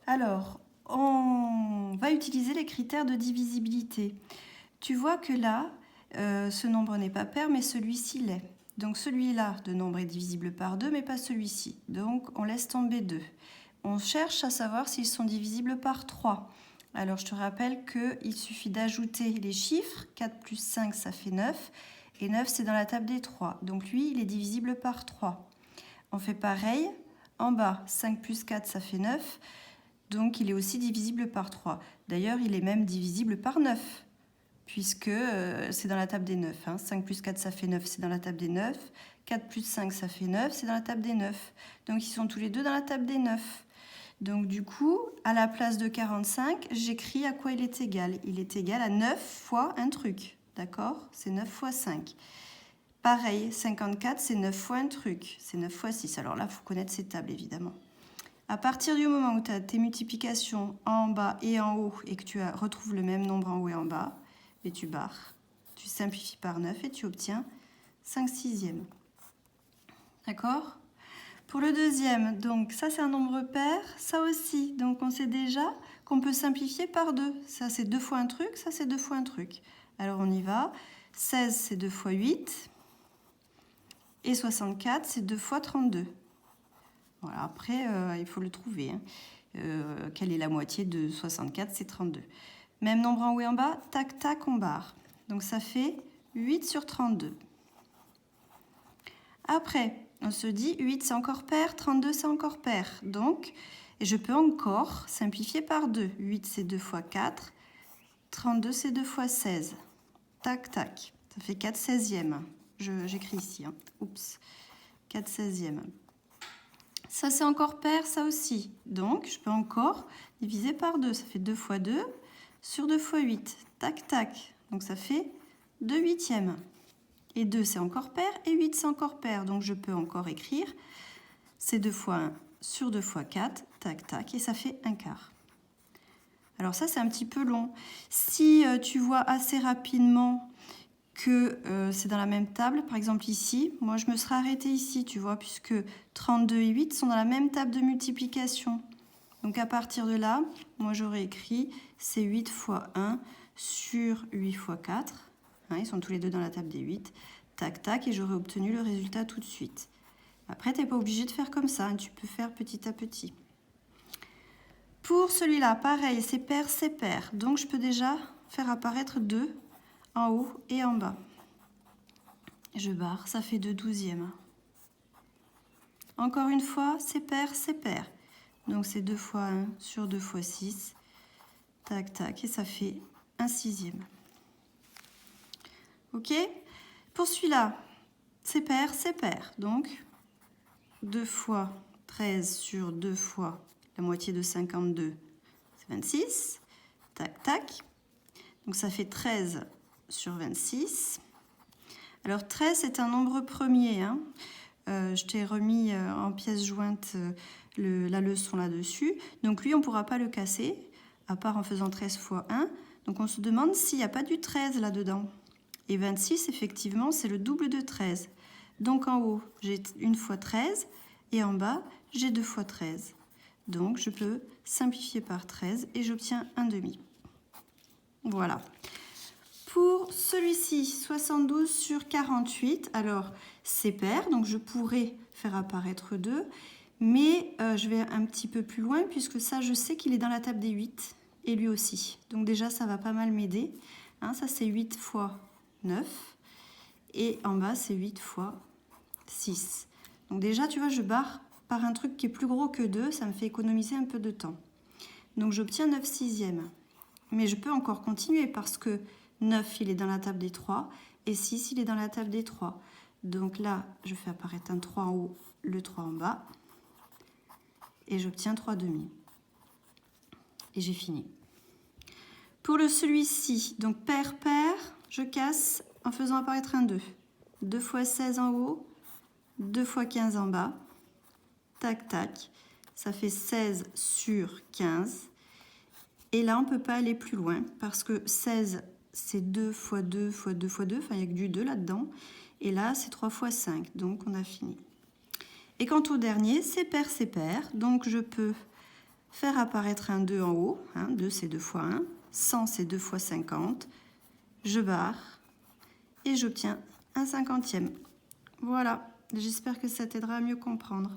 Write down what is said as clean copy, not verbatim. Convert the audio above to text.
Alors, on va utiliser les critères de divisibilité. Tu vois que là, ce nombre n'est pas pair, mais celui-ci l'est. Donc celui-là de nombre est divisible par 2, mais pas celui-ci. Donc on laisse tomber 2. On cherche à savoir s'ils sont divisibles par 3. Alors je te rappelle qu'il suffit d'ajouter les chiffres. 4 plus 5, ça fait 9. Et 9, c'est dans la table des 3. Donc lui, il est divisible par 3. On fait pareil. En bas, 5 plus 4, ça fait 9. Donc il est aussi divisible par 3. D'ailleurs, il est même divisible par 9, puisque c'est dans la table des 9. 5 plus 4, ça fait 9, c'est dans la table des 9. 4 plus 5, ça fait 9, c'est dans la table des 9. Donc ils sont tous les deux dans la table des 9. Donc du coup, à la place de 45, j'écris à quoi il est égal. Il est égal à 9 fois un truc. D'accord? C'est 9 fois 5. Pareil, 54, c'est 9 fois un truc. C'est 9 fois 6. Alors là, il faut connaître ces tables, évidemment. À partir du moment où tu as tes multiplications en bas et en haut et que tu retrouves le même nombre en haut et en bas, et tu barres, tu simplifies par 9 et tu obtiens 5 sixièmes. D'accord? Pour le deuxième, donc ça c'est un nombre pair, ça aussi. Donc on sait déjà qu'on peut simplifier par 2. Ça c'est 2 fois un truc, ça c'est 2 fois un truc. Alors on y va. 16 c'est 2 fois 8. Et 64 c'est 2 fois 32. Voilà, après, il faut le trouver. Quelle est la moitié de 64? C'est 32. Même nombre en haut et en bas, tac, tac, on barre. Donc ça fait 8 sur 32. Après, on se dit 8 c'est encore pair, 32 c'est encore pair. Donc, je peux encore simplifier par 2. 8 c'est 2 fois 4. 32 c'est 2 fois 16. Tac, tac. Ça fait 4 seizièmes. J'écris ici. Oups. 4 seizièmes. Ça, c'est encore pair, ça aussi. Donc, je peux encore diviser par 2. Ça fait 2 fois 2 sur 2 fois 8. Tac, tac. Donc, ça fait 2 huitièmes. Et 2, c'est encore pair. Et 8, c'est encore pair. Donc, je peux encore écrire. C'est 2 fois 1 sur 2 fois 4. Tac, tac. Et ça fait 1 quart. Alors ça, c'est un petit peu long. Si tu vois assez rapidement que c'est dans la même table, par exemple ici, moi je me serais arrêtée ici, tu vois, puisque 32 et 8 sont dans la même table de multiplication. Donc à partir de là, moi j'aurais écrit c'est 8 fois 1 sur 8 fois 4. Ils sont tous les deux dans la table des 8. Tac, tac, et j'aurais obtenu le résultat tout de suite. Après, tu n'es pas obligé de faire comme ça, tu peux faire petit à petit. Pour celui-là, pareil, c'est pair, c'est pair. Donc je peux déjà faire apparaître 2 en haut et en bas. Je barre, ça fait 2 douzièmes. Encore une fois, c'est pair, c'est pair. Donc c'est 2 fois 1 sur 2 fois 6. Tac, tac, et ça fait 1 sixième. Ok? Pour celui-là, c'est pair, c'est pair. Donc 2 fois 13 sur 2 fois la moitié de 52, c'est 26. Tac, tac. Donc ça fait 13 sur 26. Alors 13, c'est un nombre premier. Je t'ai remis en pièces jointes la leçon là-dessus. Donc lui, on ne pourra pas le casser, à part en faisant 13 fois 1. Donc on se demande s'il n'y a pas du 13 là-dedans. Et 26, effectivement, c'est le double de 13. Donc en haut, j'ai 1 fois 13, et en bas, j'ai 2 fois 13. Donc je peux simplifier par 13 et j'obtiens un demi. Voilà. Pour celui-ci, 72 sur 48, alors c'est pair, donc je pourrais faire apparaître 2, mais je vais un petit peu plus loin puisque ça, je sais qu'il est dans la table des 8 et lui aussi. Donc déjà, ça va pas mal m'aider. Ça, c'est 8 fois 9 et en bas, c'est 8 fois 6. Donc déjà, tu vois, je barre par un truc qui est plus gros que 2, ça me fait économiser un peu de temps. Donc j'obtiens 9 sixièmes. Mais je peux encore continuer parce que 9, il est dans la table des 3 et 6, il est dans la table des 3. Donc là, je fais apparaître un 3 en haut, le 3 en bas et j'obtiens 3 demi. Et j'ai fini. Pour celui-ci, donc pair, pair, je casse en faisant apparaître un 2. 2 fois 16 en haut, 2 fois 15 en bas. Tac, tac. Ça fait 16 sur 15. Et là, on ne peut pas aller plus loin parce que 16, c'est 2 fois 2 fois 2 fois 2. Enfin, il n'y a que du 2 là-dedans. Et là, c'est 3 fois 5. Donc, on a fini. Et quant au dernier, c'est pair, c'est pair. Donc, je peux faire apparaître un 2 en haut. 2 c'est 2 fois 1. 100 c'est 2 fois 50. Je barre et j'obtiens un 50e. Voilà, j'espère que ça t'aidera à mieux comprendre.